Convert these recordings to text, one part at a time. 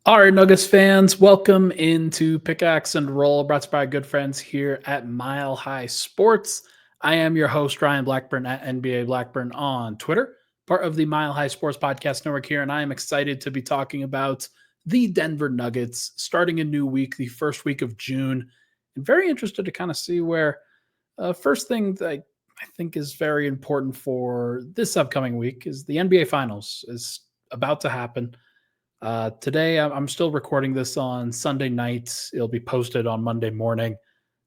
All right, Nuggets fans, welcome into Pickaxe and Roll, brought to you by good friends here at Mile High Sports. I am your host, Ryan Blackburn at NBA Blackburn on Twitter, part of the Mile High Sports Podcast Network here, and I am excited to be talking about the Denver Nuggets starting a new week, the first week of June, and very interested to kind of see where first thing that I think is very important for this upcoming week is the NBA Finals is about to happen. Today, I'm still recording this on Sunday night. It'll be posted on Monday morning.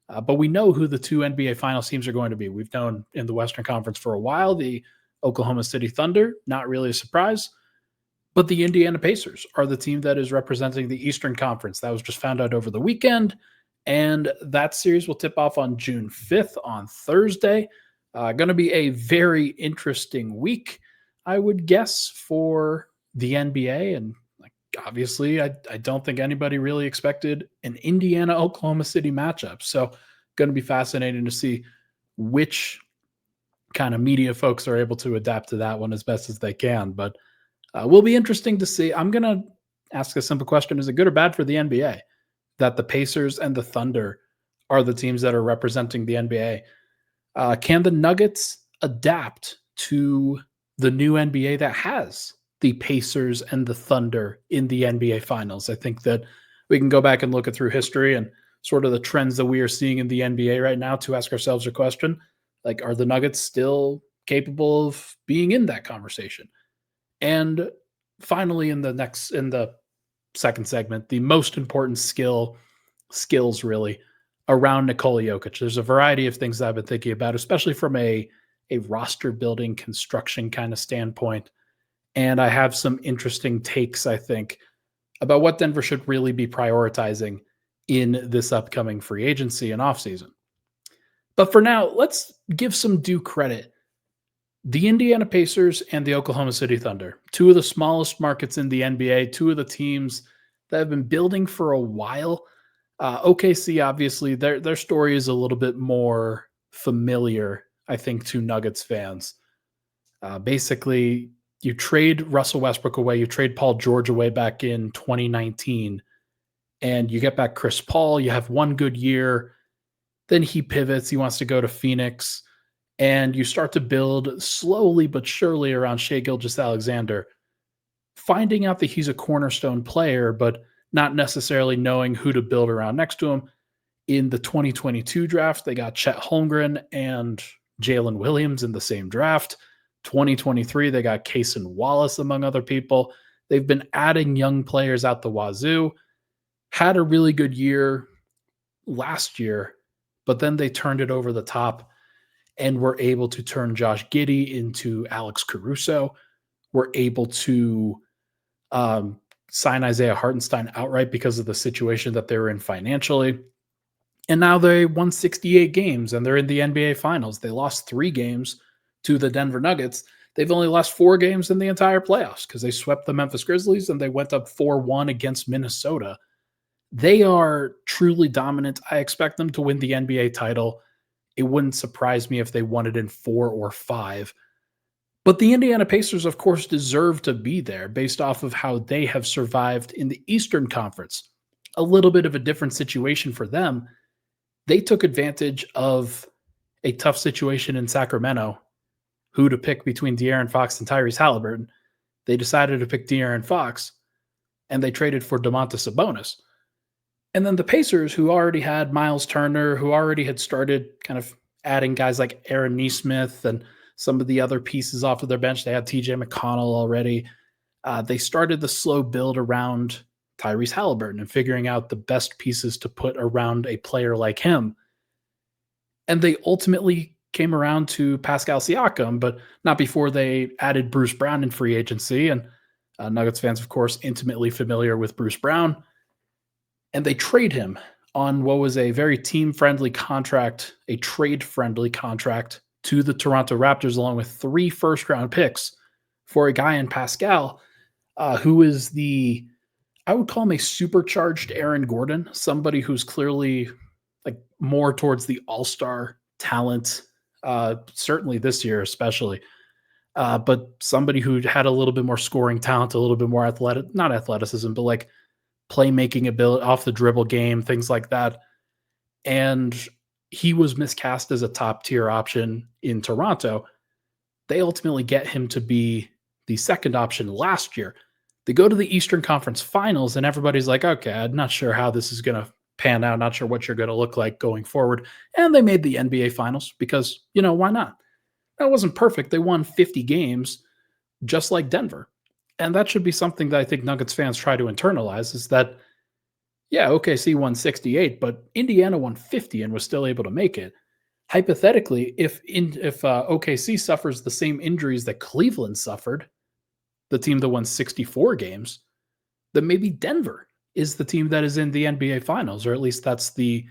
But we know who the two NBA Finals teams are going to be. We've known in the Western Conference for a while the Oklahoma City Thunder, not really a surprise. But the Indiana Pacers are the team that is representing the Eastern Conference. That was just found out over the weekend. And that series will tip off on June 5th on Thursday. Going to be a very interesting week, I would guess, for the NBA. And obviously, I don't think anybody really expected an Indiana Oklahoma City matchup. So, going to be fascinating to see which kind of media folks are able to adapt to that one as best as they can. But will be interesting to see. I'm going to ask a simple question: is it good or bad for the NBA that the Pacers and the Thunder are the teams that are representing the NBA? Can the Nuggets adapt to the new NBA that has the Pacers and the Thunder in the NBA Finals? I think that we can go back and look at through history and sort of the trends that we are seeing in the NBA right now to ask ourselves a question like, are the Nuggets still capable of being in that conversation? And finally, in the second segment, the most important skills really around Nikola Jokic. There's a variety of things that I've been thinking about, especially from a roster building construction kind of standpoint. And I have some interesting takes, I think, about what Denver should really be prioritizing in this upcoming free agency and offseason. But for now, let's give some due credit. The Indiana Pacers and the Oklahoma City Thunder, two of the smallest markets in the NBA, two of the teams that have been building for a while. OKC, obviously, their story is a little bit more familiar, I think, to Nuggets fans. Basically, you trade Russell Westbrook away, you trade Paul George away back in 2019, and you get back Chris Paul. You have one good year. Then he pivots. He wants to go to Phoenix. And you start to build slowly but surely around Shai Gilgeous-Alexander, finding out that he's a cornerstone player, but not necessarily knowing who to build around next to him. In the 2022 draft, they got Chet Holmgren and Jalen Williams in the same draft. 2023, they got Cason Wallace, among other people. They've been adding young players out the wazoo. Had a really good year last year, but then they turned it over the top and were able to turn Josh Giddey into Alex Caruso. Were able to sign Isaiah Hartenstein outright because of the situation that they were in financially. And now they won 68 games and they're in the NBA Finals. They lost 3 games to the Denver Nuggets. They've only lost 4 games in the entire playoffs because they swept the Memphis Grizzlies and they went up 4-1 against Minnesota. They are truly dominant. I expect them to win the NBA title. It wouldn't surprise me if they won it in 4 or 5. But the Indiana Pacers, of course, deserve to be there based off of how they have survived in the Eastern Conference. A little bit of a different situation for them. They took advantage of a tough situation in Sacramento, who to pick between De'Aaron Fox and Tyrese Halliburton. They decided to pick De'Aaron Fox, and they traded for Domantas Sabonis. And then the Pacers, who already had Miles Turner, who already had started kind of adding guys like Aaron Nesmith and some of the other pieces off of their bench. They had TJ McConnell already. They started the slow build around Tyrese Halliburton and figuring out the best pieces to put around a player like him. And they ultimately came around to Pascal Siakam, but not before they added Bruce Brown in free agency. And Nuggets fans, of course, intimately familiar with Bruce Brown. And they trade him on what was a very team-friendly contract, a trade-friendly contract to the Toronto Raptors, along with 3 first-round picks for a guy in Pascal, who is I would call him a supercharged Aaron Gordon, somebody who's clearly like more towards the all-star talent, certainly this year especially, but somebody who had a little bit more scoring talent, a little bit more not athleticism, but like playmaking ability, off the dribble game, things like that. And he was miscast as a top tier option in Toronto. They ultimately get him to be the second option last year. They go to the Eastern Conference Finals, and everybody's like, okay, I'm not sure how this is going to pan out, not sure what you're going to look like going forward. And they made the NBA Finals because, why not? That wasn't perfect. They won 50 games just like Denver. And that should be something that I think Nuggets fans try to internalize is that, yeah, OKC won 68, but Indiana won 50 and was still able to make it. Hypothetically, if OKC suffers the same injuries that Cleveland suffered, the team that won 64 games, then maybe Denver is the team that is in the NBA Finals, or at least that's the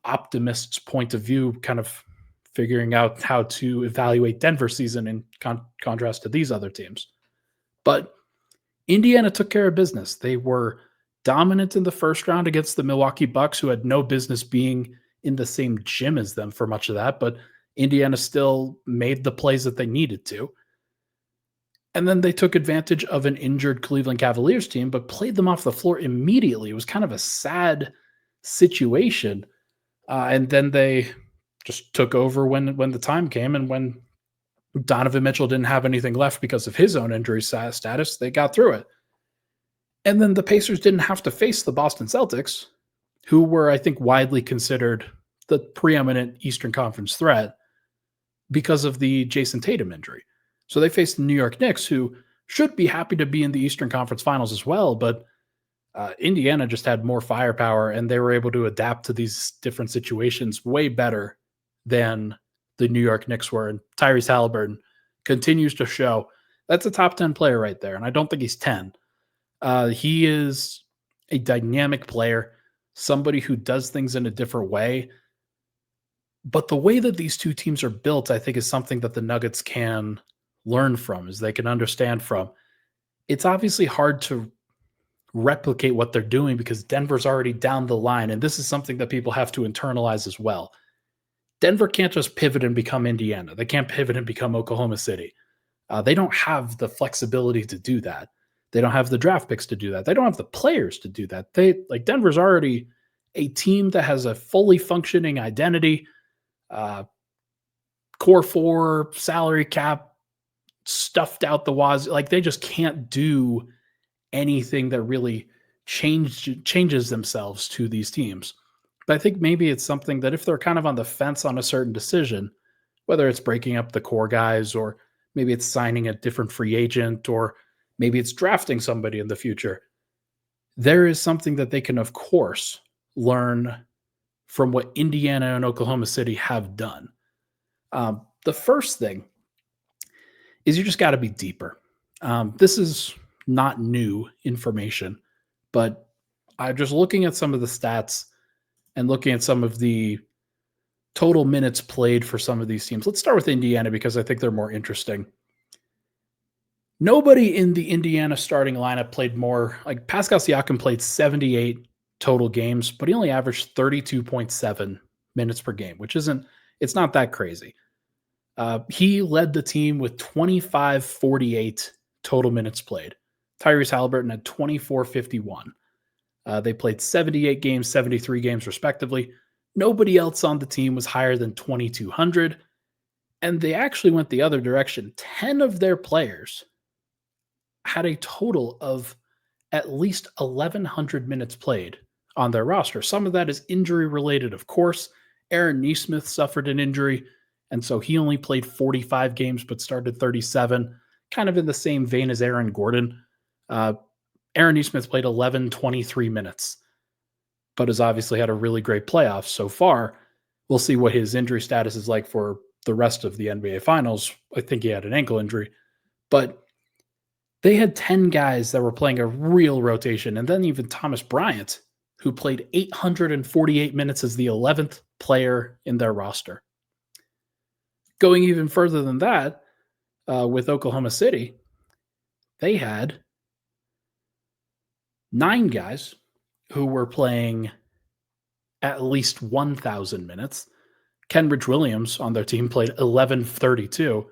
optimist's point of view, kind of figuring out how to evaluate Denver's season in contrast to these other teams. But Indiana took care of business. They were dominant in the first round against the Milwaukee Bucks, who had no business being in the same gym as them for much of that, but Indiana still made the plays that they needed to. And then they took advantage of an injured Cleveland Cavaliers team, but played them off the floor immediately. It was kind of a sad situation. And then they just took over when the time came, and when Donovan Mitchell didn't have anything left because of his own injury status, they got through it. And then the Pacers didn't have to face the Boston Celtics, who were, I think, widely considered the preeminent Eastern Conference threat because of the Jason Tatum injury. So they faced the New York Knicks, who should be happy to be in the Eastern Conference Finals as well, but Indiana just had more firepower, and they were able to adapt to these different situations way better than the New York Knicks were. And Tyrese Halliburton continues to show that's a top 10 player right there, and I don't think he's 10. He is a dynamic player, somebody who does things in a different way. But the way that these two teams are built, I think, is something that the Nuggets can learn from, is they can understand from. It's obviously hard to replicate what they're doing because Denver's already down the line, and this is something that people have to internalize as well. Denver can't just pivot and become Indiana. They can't pivot and become Oklahoma City. They don't have the flexibility to do that. They don't have the draft picks to do that. They don't have the players to do that. Denver's already a team that has a fully functioning identity, core four, salary cap, stuffed out the wazoo. Like, they just can't do anything that really changes themselves to these teams. But I think maybe it's something that if they're kind of on the fence on a certain decision, whether it's breaking up the core guys, or maybe it's signing a different free agent, or maybe it's drafting somebody in the future, there is something that they can, of course, learn from what Indiana and Oklahoma City have done. The first thing is you just got to be deeper. This is not new information, but I'm just looking at some of the stats and looking at some of the total minutes played for some of these teams. Let's start with Indiana because I think they're more interesting. Nobody in the Indiana starting lineup played more. Like, Pascal Siakam played 78 total games, but he only averaged 32.7 minutes per game, which it's not that crazy. He led the team with 25.48 total minutes played. Tyrese Halliburton had 24.51. They played 78 games, 73 games respectively. Nobody else on the team was higher than 2,200. And they actually went the other direction. 10 of their players had a total of at least 1,100 minutes played on their roster. Some of that is injury related, of course. Aaron Nesmith suffered an injury, and so he only played 45 games but started 37, kind of in the same vein as Aaron Gordon. Aaron Nesmith played 23 minutes, but has obviously had a really great playoff so far. We'll see what his injury status is like for the rest of the NBA Finals. I think he had an ankle injury, but they had 10 guys that were playing a real rotation, and then even Thomas Bryant, who played 848 minutes as the 11th player in their roster. Going even further than that, with Oklahoma City, they had 9 guys who were playing at least 1,000 minutes. Kenrich Williams on their team played 1,132.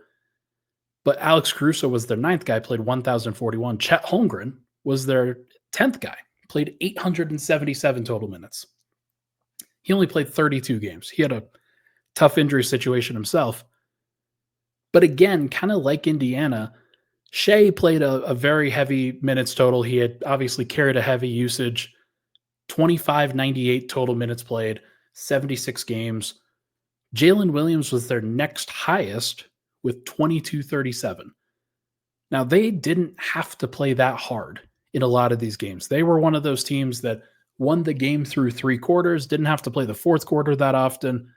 But Alex Caruso was their 9th guy, played 1,041. Chet Holmgren was their 10th guy, played 877 total minutes. He only played 32 games. He had a tough injury situation himself. But again, kind of like Indiana, Shea played a very heavy minutes total. He had obviously carried a heavy usage, 2598 total minutes played, 76 games. Jalen Williams was their next highest with 2237. Now, they didn't have to play that hard in a lot of these games. They were one of those teams that won the game through three quarters, didn't have to play the fourth quarter that often.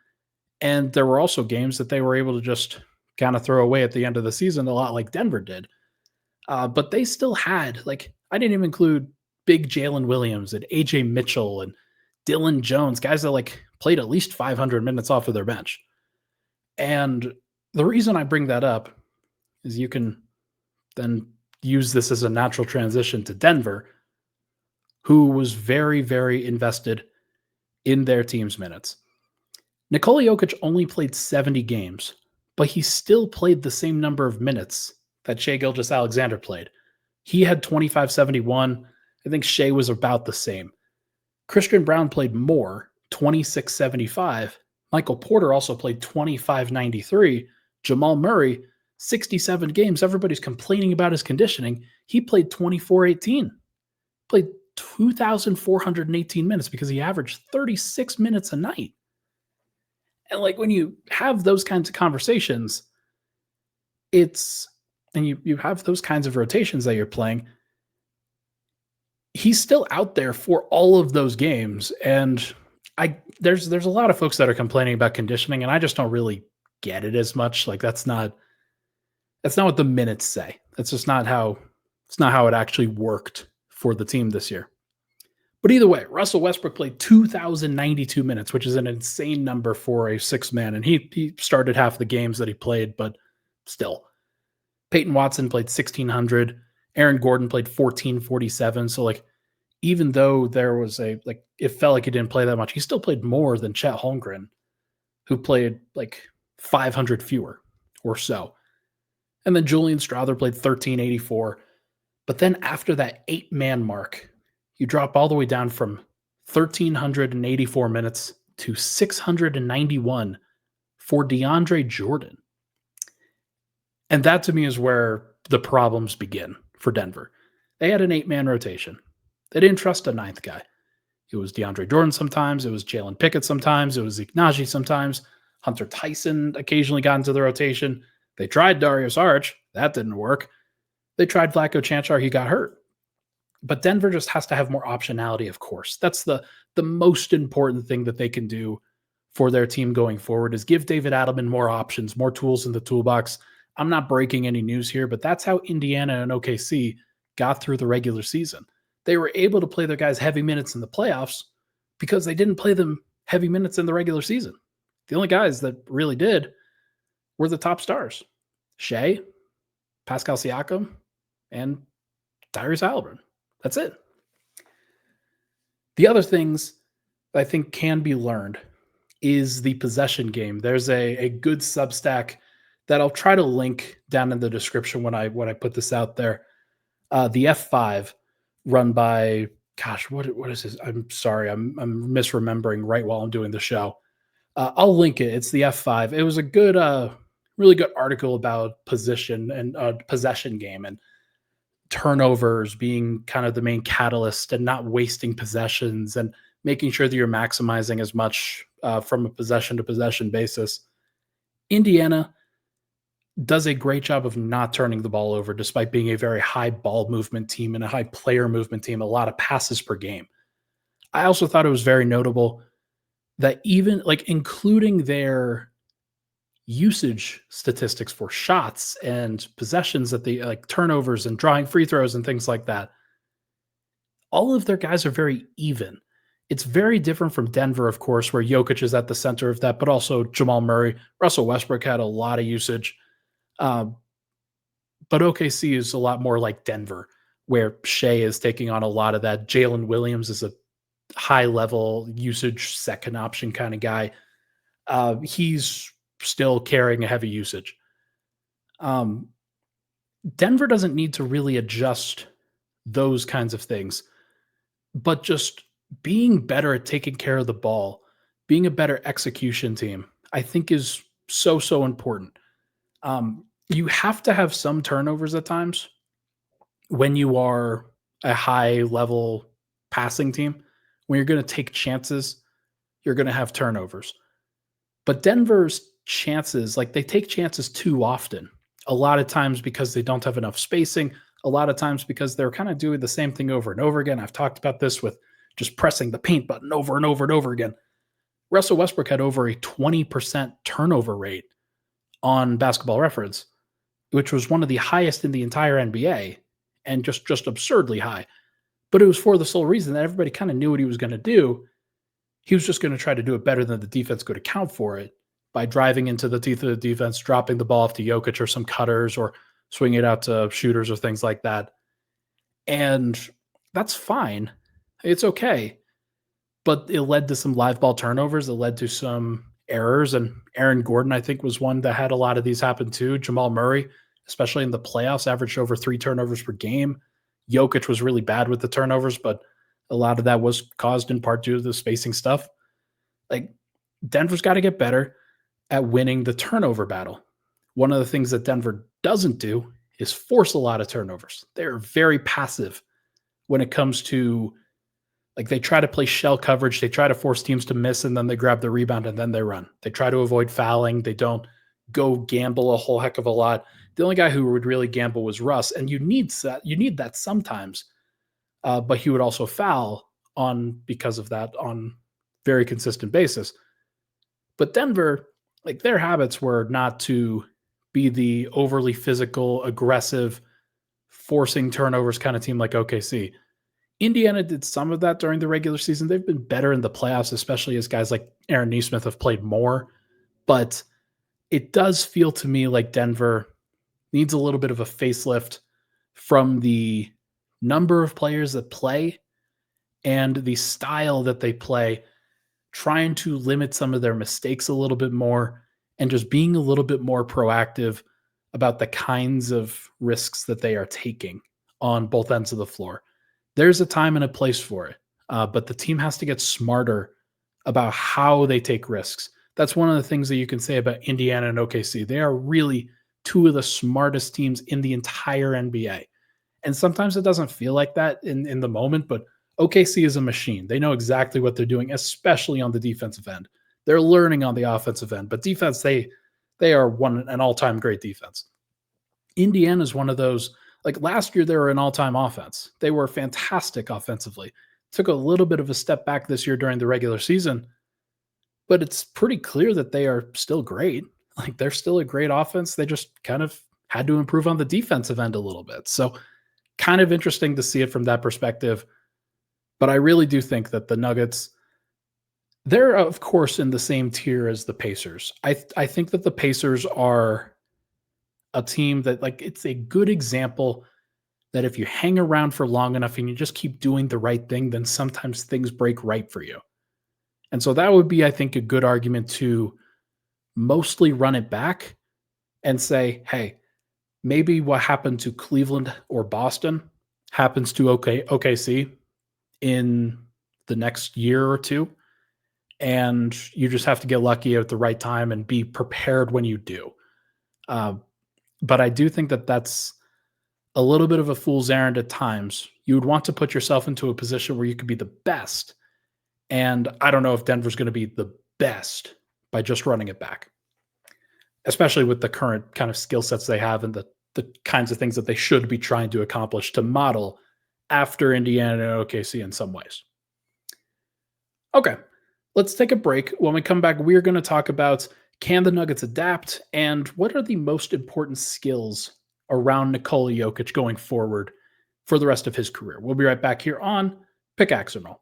And there were also games that they were able to just kind of throw away at the end of the season, a lot like Denver did. But they still had, like, I didn't even include big Jalen Williams and AJ Mitchell and Dylan Jones, guys that like played at least 500 minutes off of their bench. And the reason I bring that up is you can then use this as a natural transition to Denver, who was very, very invested in their team's minutes. Nikola Jokic only played 70 games, but he still played the same number of minutes that Shai Gilgeous-Alexander played. He had 2571. I think Shai was about the same. Christian Braun played more, 2675. Michael Porter also played 2593. Jamal Murray, 67 games. Everybody's complaining about his conditioning. He played 2418. Played 2,418 minutes because he averaged 36 minutes a night. And like when you have those kinds of conversations, and you have those kinds of rotations that you're playing, he's still out there for all of those games. And there's a lot of folks that are complaining about conditioning, and I just don't really get it as much. Like that's not what the minutes say. That's just not how it actually worked for the team this year. But either way, Russell Westbrook played 2,092 minutes, which is an insane number for a six-man. And he started half the games that he played, but still. Peyton Watson played 1,600. Aaron Gordon played 1,447. So, like, even though there was it felt like he didn't play that much, he still played more than Chet Holmgren, who played like 500 fewer or so. And then Julian Strawther played 1,384. But then after that 8-man mark, you drop all the way down from 1,384 minutes to 691 for DeAndre Jordan. And that to me is where the problems begin for Denver. They had an 8-man rotation. They didn't trust a ninth guy. It was DeAndre Jordan sometimes. It was Jalen Pickett sometimes. It was Zeke Naji sometimes. Hunter Tyson occasionally got into the rotation. They tried Darius Arch. That didn't work. They tried Vlatko Čančar. He got hurt. But Denver just has to have more optionality, of course. That's the most important thing that they can do for their team going forward is give David Adelman more options, more tools in the toolbox. I'm not breaking any news here, but that's how Indiana and OKC got through the regular season. They were able to play their guys heavy minutes in the playoffs because they didn't play them heavy minutes in the regular season. The only guys that really did were the top stars. Shai, Pascal Siakam, and Tyrese Haliburton. That's it. The other things I think can be learned is the possession game. There's a good Substack that I'll try to link down in the description when I put this out there. The F5 run by, gosh, what is this? I'm sorry, I'm misremembering right while I'm doing the show. I'll link it. It's the F5. It was a good, really good article about position and possession game and turnovers being kind of the main catalyst and not wasting possessions and making sure that you're maximizing as much from a possession to possession basis. Indiana does a great job of not turning the ball over despite being a very high ball movement team and a high player movement team, a lot of passes per game. I also thought it was very notable that even like including their usage statistics for shots and possessions that they like turnovers and drawing free throws and things like that, all of their guys are very even. It's very different from Denver, of course, where Jokic is at the center of that, but also Jamal Murray. Russell Westbrook had a lot of usage. But OKC is a lot more like Denver, where Shai is taking on a lot of that. Jalen Williams is a high-level usage second option kind of guy. He's still carrying a heavy usage. Denver doesn't need to really adjust those kinds of things. but just being better at taking care of the ball, being a better execution team, I think is so, so important. You have to have some turnovers at times when you are a high level passing team. When you're going to take chances, you're going to have turnovers. But Denver's chances, like they take chances too often. A lot of times because they don't have enough spacing, a lot of times because they're kind of doing the same thing over and over again. I've talked about this with just pressing the paint button over and over and over again. Russell Westbrook had over a 20% turnover rate on Basketball Reference, which was one of the highest in the entire NBA and just absurdly high. But it was for the sole reason that everybody kind of knew what he was going to do. He was just going to try to do it better than the defense could account for it by driving into the teeth of the defense, dropping the ball off to Jokic or some cutters or swinging it out to shooters or things like that. And that's fine. It's okay. But it led to some live ball turnovers. It led to some errors. And Aaron Gordon, I think, was one that had a lot of these happen too. Jamal Murray, especially in the playoffs, averaged over 3 turnovers per game. Jokic was really bad with the turnovers, but a lot of that was caused in part due to the spacing stuff. Like Denver's got to get better at winning the turnover battle. One of the things that Denver doesn't do is force a lot of turnovers. They're very passive when it comes to, like, they try to play shell coverage. They try to force teams to miss, and then they grab the rebound and then they run. They try to avoid fouling. They don't go gamble a whole heck of a lot. The only guy who would really gamble was Russ, and you need that. You need that sometimes, but he would also foul on because of that on very consistent basis. But Denver, like their habits were not to be the overly physical, aggressive, forcing turnovers kind of team like OKC. Indiana did some of that during the regular season. They've been better in the playoffs, especially as guys like Aaron Nesmith have played more. But it does feel to me like Denver needs a little bit of a facelift from the number of players that play and the style that they play, trying to limit some of their mistakes a little bit more and just being a little bit more proactive about the kinds of risks that they are taking on both ends of the floor. There's a time and a place for it, but the team has to get smarter about how they take risks. That's one of the things that you can say about Indiana and OKC. They are really two of the smartest teams in the entire NBA. And sometimes it doesn't feel like that in the moment, but OKC is a machine. They know exactly what they're doing, especially on the defensive end. They're learning on the offensive end, but defense, they are an all-time great defense. Indiana is one of those, like last year, they were an all-time offense. They were fantastic offensively. Took a little bit of a step back this year during the regular season, but it's pretty clear that they are still great. Like they're still a great offense. They just kind of had to improve on the defensive end a little bit. So kind of interesting to see it from that perspective. But I really do think that the Nuggets, they're of course in the same tier as the Pacers. I think that the Pacers are a team that, like, it's a good example that if you hang around for long enough and you just keep doing the right thing, then sometimes things break right for you. And so that would be, I think, a good argument to mostly run it back and say, hey, maybe what happened to Cleveland or Boston happens to OKC in the next year or two. And you just have to get lucky at the right time and be prepared when you do. But I do think that that's a little bit of a fool's errand at times. You would want to put yourself into a position where you could be the best. And I don't know if Denver's going to be the best by just running it back, especially with the current kind of skill sets they have and the kinds of things that they should be trying to accomplish to model after Indiana and OKC in some ways. Okay, let's take a break. When we come back, we're going to talk about, can the Nuggets adapt and what are the most important skills around Nikola Jokic going forward for the rest of his career. We'll be right back here on Pickaxe and Roll.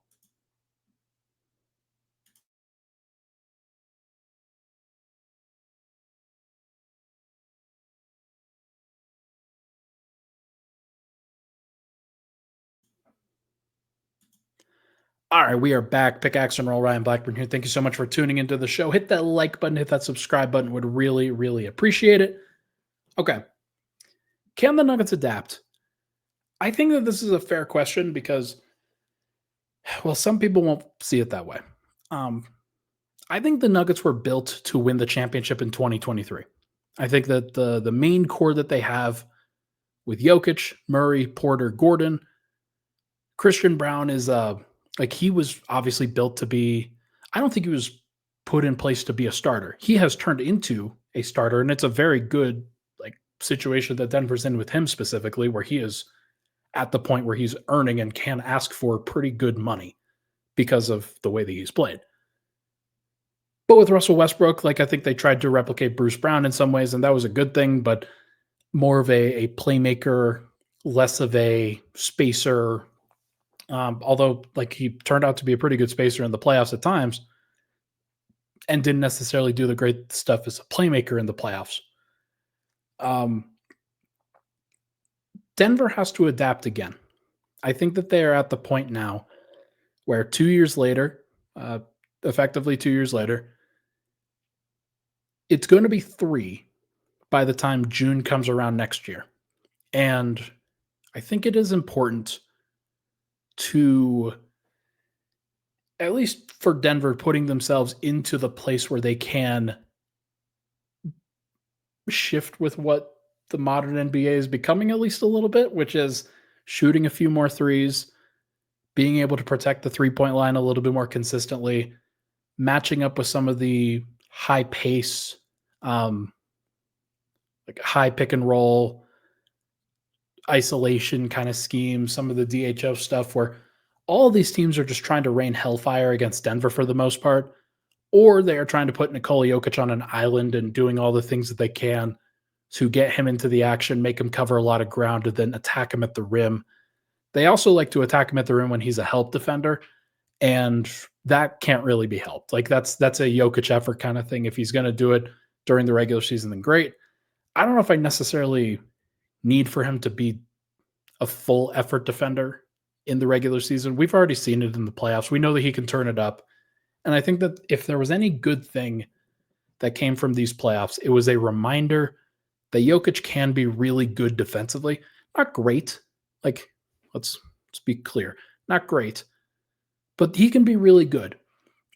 All right, we are back. Pickaxe and Roll, Ryan Blackburn here. Thank you so much for tuning into the show. Hit that like button, hit that subscribe button. Would really, really appreciate it. Okay. Can the Nuggets adapt? I think that this is a fair question because Well, some people won't see it that way. Um, I think the Nuggets were built to win the championship in 2023. I think that the main core that they have with Jokic, Murray, Porter, Gordon, Christian Brown is like he was obviously built to be. I don't think he was put in place to be a starter. He has turned into a starter, and it's a very good like situation that Denver's in with him specifically, where he is at the point where he's earning and can ask for pretty good money because of the way that he's played. But with Russell Westbrook, like I think they tried to replicate Bruce Brown in some ways, and that was a good thing, but more of a playmaker, less of a spacer. Although, like he turned out to be a pretty good spacer in the playoffs at times, and didn't necessarily do the great stuff as a playmaker in the playoffs. Um, Denver has to adapt again. I think that they are at the point now where 2 years later, uh, effectively 2 years later, it's going to be three by the time June comes around next year. And I think it is important to, at least for Denver, putting themselves into the place where they can shift with what the modern NBA is becoming at least a little bit, which is shooting a few more threes, being able to protect the 3-point line a little bit more consistently, matching up with some of the high pace, um, like high pick and roll, isolation kind of schemes, some of the DHO stuff where all of these teams are just trying to rain hellfire against Denver for the most part, or they are trying to put Nikola Jokic on an island and doing all the things that they can to get him into the action, make him cover a lot of ground, and then attack him at the rim. They also like to attack him at the rim when he's a help defender, and that can't really be helped. Like that's a Jokic effort kind of thing. If he's going to do it during the regular season, then great. I don't know if I necessarily need for him to be a full effort defender in the regular season. We've already seen it in the playoffs. We know that he can turn it up. And I think that if there was any good thing that came from these playoffs, it was a reminder that Jokic can be really good defensively. Not great. Like, let's be clear. Not great. But he can be really good.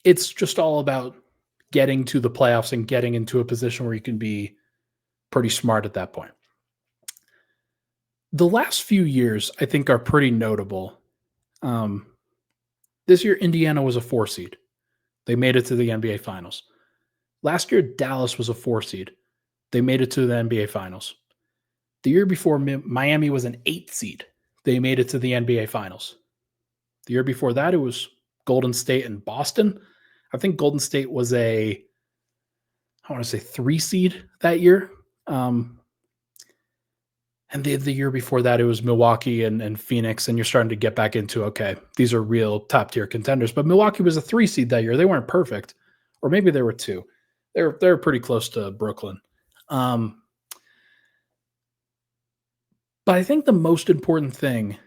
It's just all about getting to the playoffs and getting into a position where you can be pretty smart at that point. The last few years, I think, are pretty notable. Um, this year, Indiana was a 4 seed. They made it to the NBA Finals. Last year, Dallas was a 4 seed. They made it to the NBA Finals. The year before, Miami was an 8 seed. They made it to the NBA Finals. The year before that, it was Golden State and Boston. I think Golden State was I want to say 3 seed that year. And the year before that, it was Milwaukee and Phoenix, and you're starting to get back into, okay, these are real top-tier contenders. But Milwaukee was a 3 seed that year. They weren't perfect. Or maybe they were 2. They're pretty close to Brooklyn. But I think the most important thing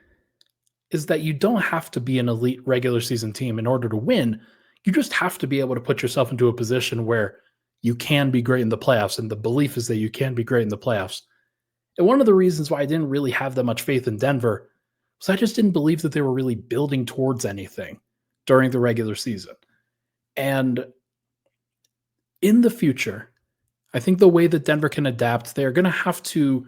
is that you don't have to be an elite regular season team in order to win. You just have to be able to put yourself into a position where you can be great in the playoffs, and the belief is that you can be great in the playoffs. And one of the reasons why I didn't really have that much faith in Denver was I just didn't believe that they were really building towards anything during the regular season. And in the future, I think the way that Denver can adapt, they're going to have to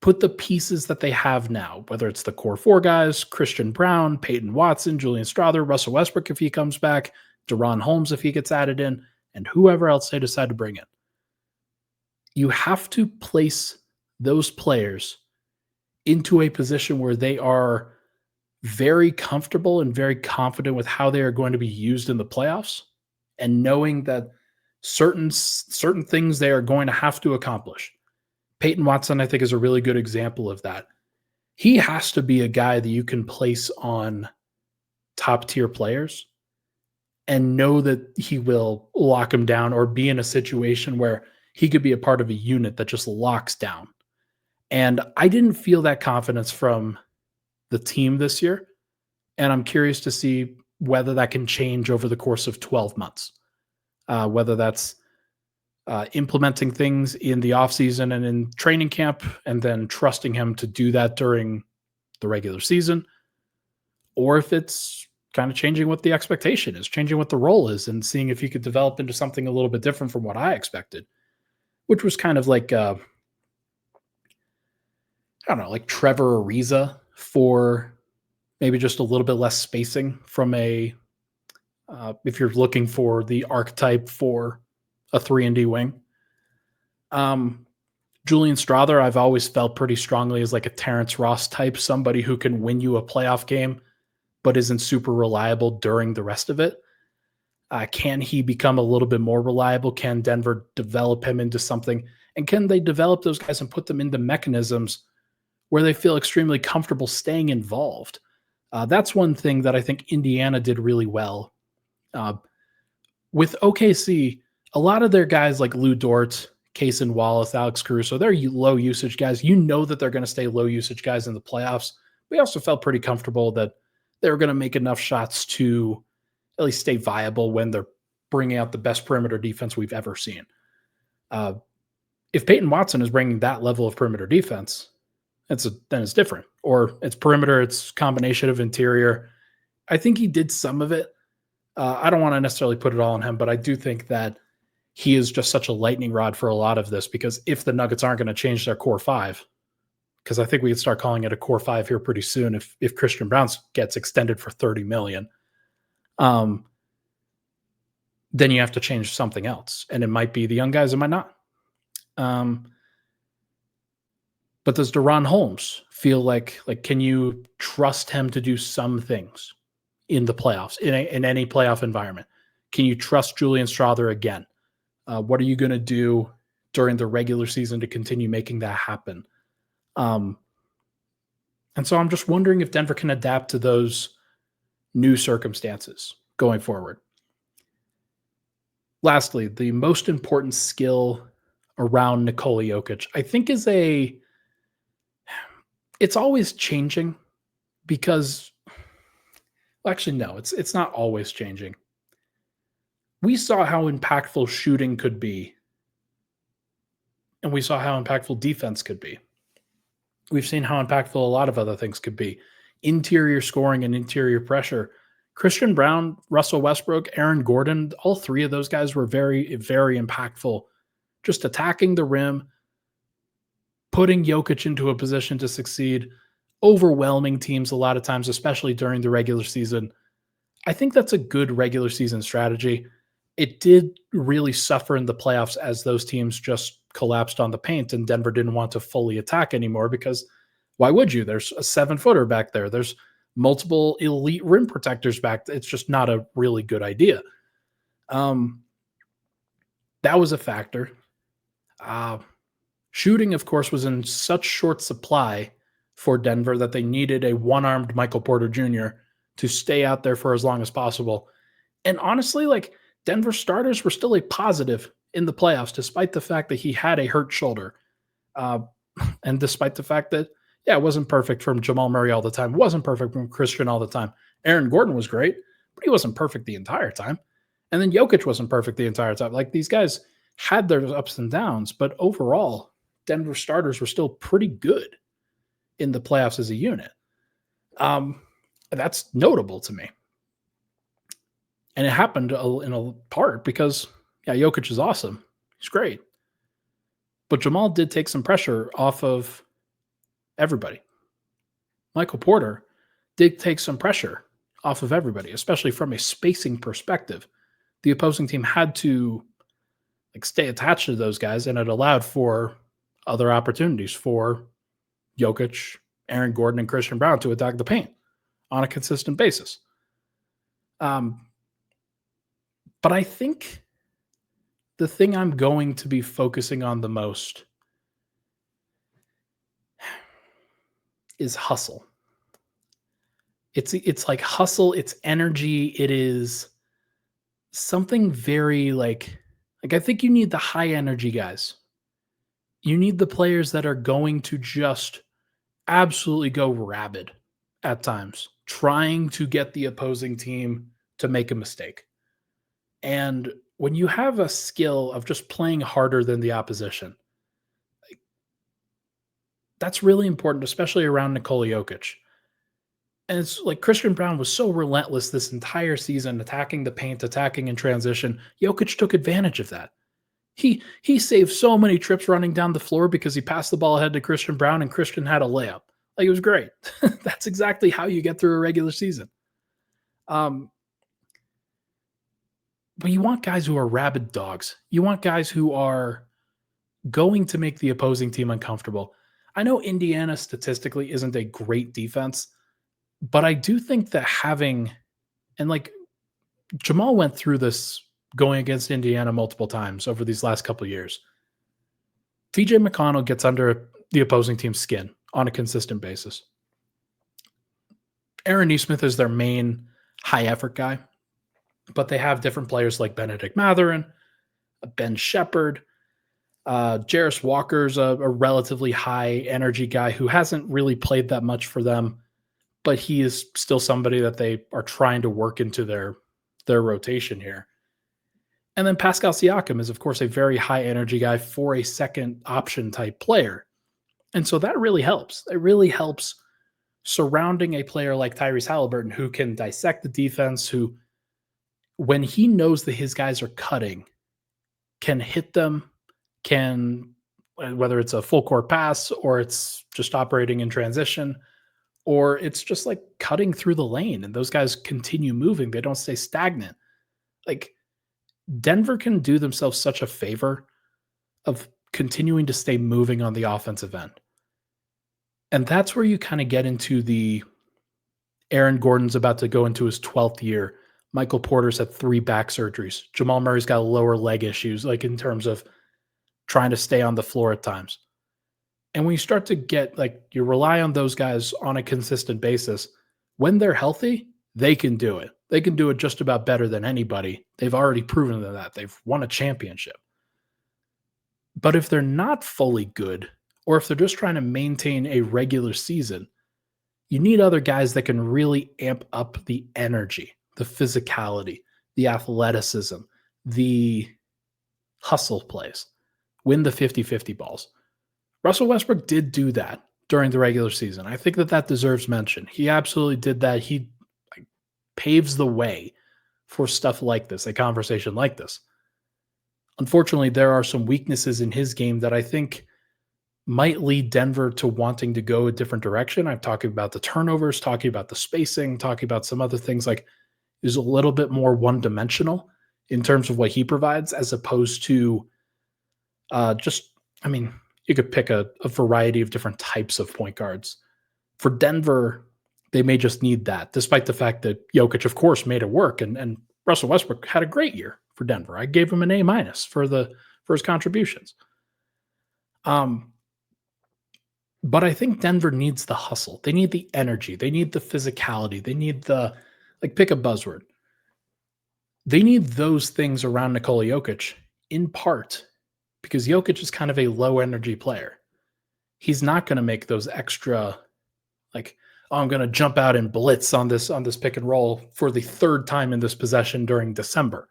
put the pieces that they have now, whether it's the core 4 guys, Christian Brown, Peyton Watson, Julian Strawther, Russell Westbrook if he comes back, De'Ron Holmes if he gets added in, and whoever else they decide to bring in. You have to place those players into a position where they are very comfortable and very confident with how they are going to be used in the playoffs, and knowing that certain things they are going to have to accomplish. Peyton Watson, I think, is a really good example of that. He has to be a guy that you can place on top tier players and know that he will lock him down, or be in a situation where he could be a part of a unit that just locks down. And I didn't feel that confidence from the team this year. And I'm curious to see whether that can change over the course of 12 months, whether that's implementing things in the offseason and in training camp, and then trusting him to do that during the regular season, or if it's kind of changing what the expectation is, changing what the role is, and seeing if he could develop into something a little bit different from what I expected, which was kind of like I don't know, like Trevor Ariza for maybe just a little bit less spacing from a if you're looking for the archetype for a 3 and D wing. Um, Julian Strother, I've always felt pretty strongly as like a Terrence Ross type, somebody who can win you a playoff game, but isn't super reliable during the rest of it. Can he become a little bit more reliable? Can Denver develop him into something? And can they develop those guys and put them into mechanisms where they feel extremely comfortable staying involved? That's one thing that I think Indiana did really well. Uh, with OKC, a lot of their guys like Lou Dort, Kaysen Wallace, Alex Caruso, they're low usage guys. You know that they're going to stay low usage guys in the playoffs. We also felt pretty comfortable that they were going to make enough shots to at least stay viable when they're bringing out the best perimeter defense we've ever seen. If Peyton Watson is bringing that level of perimeter defense, then it's different. Or it's perimeter, it's combination of interior. I think he did some of it. I don't want to necessarily put it all on him, but I do think that he is just such a lightning rod for a lot of this, because if the Nuggets aren't going to change their core five, because I think we could start calling it a core five here pretty soon if Christian Brown gets extended for $30 million, then you have to change something else. And it might be the young guys, it might not. But does Deron Holmes feel like can you trust him to do some things in the playoffs, in any playoff environment? Can you trust Julian Strother again? What are you going to do during the regular season to continue making that happen? And so I'm just wondering if Denver can adapt to those new circumstances going forward. Lastly, the most important skill around Nikola Jokic, I think, it's always changing, because actually, no, it's not always changing. We saw how impactful shooting could be, and we saw how impactful defense could be. We've seen how impactful a lot of other things could be. Interior scoring and interior pressure. Christian Brown, Russell Westbrook, Aaron Gordon, all three of those guys were very, very impactful. Just attacking the rim, putting Jokic into a position to succeed, overwhelming teams a lot of times, especially during the regular season. I think that's a good regular season strategy. It did really suffer in the playoffs as those teams just collapsed on the paint and Denver didn't want to fully attack anymore, because why would you? There's a 7-footer back there. There's multiple elite rim protectors back. It's just not a really good idea. That was a factor. Shooting, of course, was in such short supply for Denver that they needed a one-armed Michael Porter Jr. to stay out there for as long as possible. And honestly, Denver starters were still a positive in the playoffs, despite the fact that he had a hurt shoulder. And despite the fact that, it wasn't perfect from Jamal Murray all the time. It wasn't perfect from Christian all the time. Aaron Gordon was great, but he wasn't perfect the entire time. And then Jokic wasn't perfect the entire time. These guys had their ups and downs, but overall, Denver starters were still pretty good in the playoffs as a unit. That's notable to me. And it happened in a part because, Jokic is awesome. He's great. But Jamal did take some pressure off of everybody. Michael Porter did take some pressure off of everybody, especially from a spacing perspective. The opposing team had to stay attached to those guys, and it allowed for other opportunities for Jokic, Aaron Gordon, and Christian Brown to attack the paint on a consistent basis. But I think the thing I'm going to be focusing on the most is hustle. It's like hustle, it's energy, it is something very I think you need the high energy guys. You need the players that are going to just absolutely go rabid at times, trying to get the opposing team to make a mistake. And when you have a skill of just playing harder than the opposition, that's really important, especially around Nikola Jokic. And it's like Christian Brown was so relentless this entire season, attacking the paint, attacking in transition. Jokic took advantage of that. He saved so many trips running down the floor because he passed the ball ahead to Christian Brown and Christian had a layup. Like, it was great. That's exactly how you get through a regular season. Um, but you want guys who are rabid dogs. You want guys who are going to make the opposing team uncomfortable. I know Indiana statistically isn't a great defense, but I do think that having, and like Jamal went through this going against Indiana multiple times over these last couple of years. TJ McConnell gets under the opposing team's skin on a consistent basis. Aaron Nesmith is their main high effort guy, but they have different players like Benedict Mathurin, Ben Shepherd, Jarris Walker's a relatively high energy guy who hasn't really played that much for them, but he is still somebody that they are trying to work into their rotation here. And then Pascal Siakam is, of course, a very high energy guy for a second option type player. And so that really helps. It really helps surrounding a player like Tyrese Halliburton who can dissect the defense, who, when he knows that his guys are cutting, can hit them, can, whether it's a full court pass or it's just operating in transition, or it's just like cutting through the lane and those guys continue moving. They don't stay stagnant. Like, Denver can do themselves such a favor of continuing to stay moving on the offensive end. And that's where you kind of get into the Aaron Gordon's about to go into his 12th year. Michael Porter's had 3 back surgeries. Jamal Murray's got lower leg issues, like in terms of trying to stay on the floor at times. And when you start to get, like, you rely on those guys on a consistent basis, when they're healthy, they can do it. They can do it just about better than anybody. They've already proven that. They've won a championship. But if they're not fully good, or if they're just trying to maintain a regular season, you need other guys that can really amp up the energy, the physicality, the athleticism, the hustle plays, win the 50-50 balls. Russell Westbrook did do that during the regular season. I think that deserves mention. He absolutely did that. He paves the way for stuff like this, a conversation like this. Unfortunately, there are some weaknesses in his game that I think might lead Denver to wanting to go a different direction. I'm talking about the turnovers, talking about the spacing, talking about some other things, like is a little bit more one-dimensional in terms of what he provides, as opposed to you could pick a variety of different types of point guards. For Denver, they may just need that, despite the fact that Jokic, of course, made it work, and Russell Westbrook had a great year for Denver. I gave him an A- for his contributions. But I think Denver needs the hustle. They need the energy. They need the physicality. They need the, like, pick a buzzword. They need those things around Nikola Jokic, in part because Jokic is kind of a low energy player. He's not going to make those extra, like, oh, I'm going to jump out and blitz on this pick and roll for the 3rd time in this possession during December.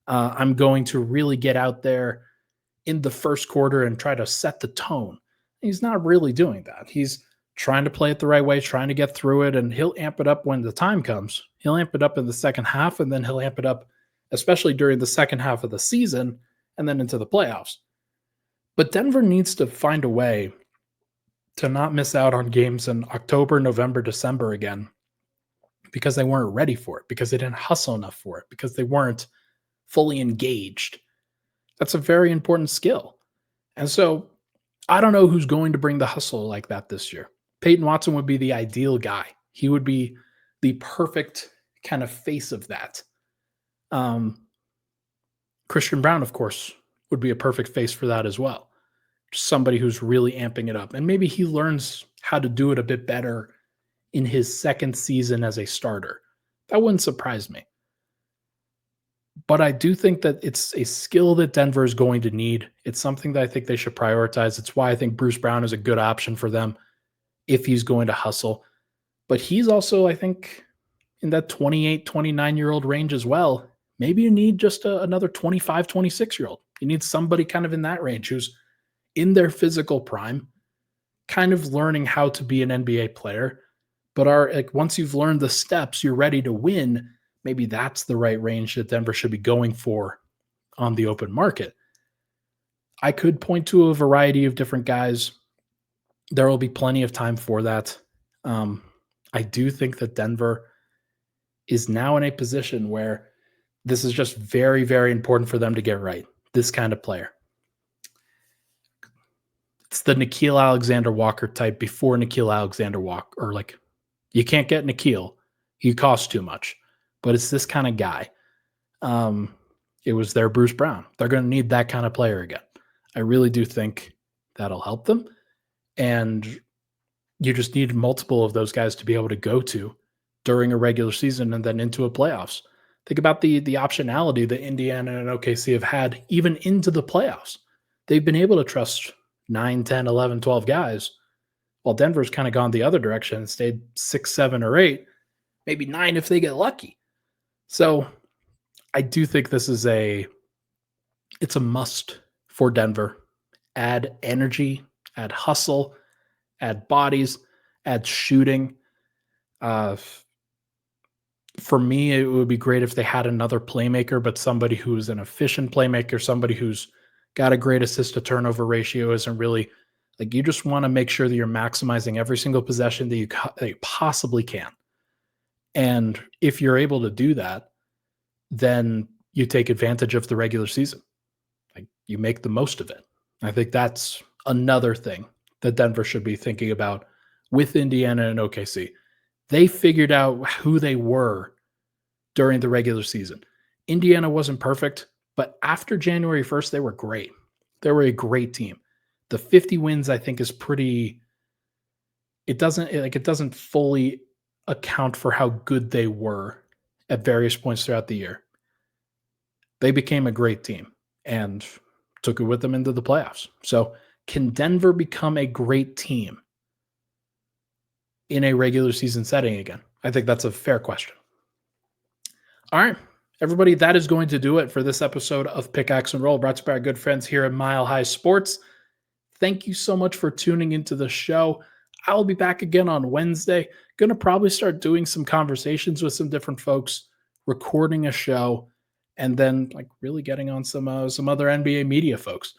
I'm going to really get out there in the first quarter and try to set the tone. He's not really doing that. He's trying to play it the right way, trying to get through it, and he'll amp it up when the time comes. He'll amp it up in the second half, and then he'll amp it up, especially during the second half of the season, and then into the playoffs. But Denver needs to find a way to not miss out on games in October, November, December again, because they weren't ready for it, because they didn't hustle enough for it, because they weren't fully engaged. That's a very important skill. And so I don't know who's going to bring the hustle like that this year. Peyton Watson would be the ideal guy. He would be the perfect kind of face of that. Christian Brown, of course, would be a perfect face for that as well. Somebody who's really amping it up. And maybe he learns how to do it a bit better in his second season as a starter. That wouldn't surprise me. But I do think that it's a skill that Denver is going to need. It's something that I think they should prioritize. It's why I think Bruce Brown is a good option for them if he's going to hustle. But he's also, I think, in that 28, 29-year-old range as well. Maybe you need just another 25, 26-year-old. You need somebody kind of in that range who's in their physical prime, kind of learning how to be an NBA player, But once you've learned the steps, you're ready to win. Maybe that's the right range that Denver should be going for on the open market. I could point to a variety of different guys. There will be plenty of time for that. I do think that Denver is now in a position where this is just very, very important for them to get right. This kind of player. It's the Nickeil Alexander-Walker type before Nickeil Alexander-Walker, or like, you can't get Nickeil. He costs too much. But it's this kind of guy. It was their Bruce Brown. They're going to need that kind of player again. I really do think that'll help them. And you just need multiple of those guys to be able to go to during a regular season and then into a playoffs. Think about the optionality that Indiana and OKC have had even into the playoffs. They've been able to trust 9, 10, 11, 12 guys, while Denver's kind of gone the other direction and stayed 6, 7, or 8, maybe 9 if they get lucky. So I do think this is it's a must for Denver. Add energy, add hustle, add bodies, add shooting. For me, it would be great if they had another playmaker, but somebody who's an efficient playmaker, somebody who's got a great assist to turnover ratio, isn't really like, you just want to make sure that you're maximizing every single possession that you possibly can. And if you're able to do that, then you take advantage of the regular season. Like, you make the most of it. I think that's another thing that Denver should be thinking about with Indiana and OKC. They figured out who they were during the regular season. Indiana wasn't perfect, but after January 1st, they were great. They were a great team. The 50 wins, I think, is pretty. It doesn't fully account for how good they were at various points throughout the year. They became a great team and took it with them into the playoffs. So, can Denver become a great team in a regular season setting again? I think that's a fair question. All right, everybody, that is going to do it for this episode of Pickaxe and Roll, brought to you by our good friends here at Mile High Sports. Thank you so much for tuning into the show. I'll be back again on Wednesday. Going to probably start doing some conversations with some different folks, recording a show, and then really getting on some other NBA media folks.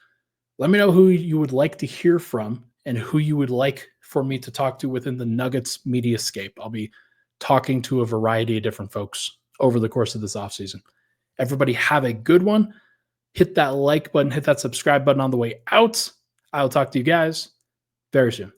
Let me know who you would like to hear from and who you would like for me to talk to within the Nuggets mediascape. I'll be talking to a variety of different folks over the course of this offseason. Everybody have a good one. Hit that like button, hit that subscribe button on the way out. I'll talk to you guys very soon.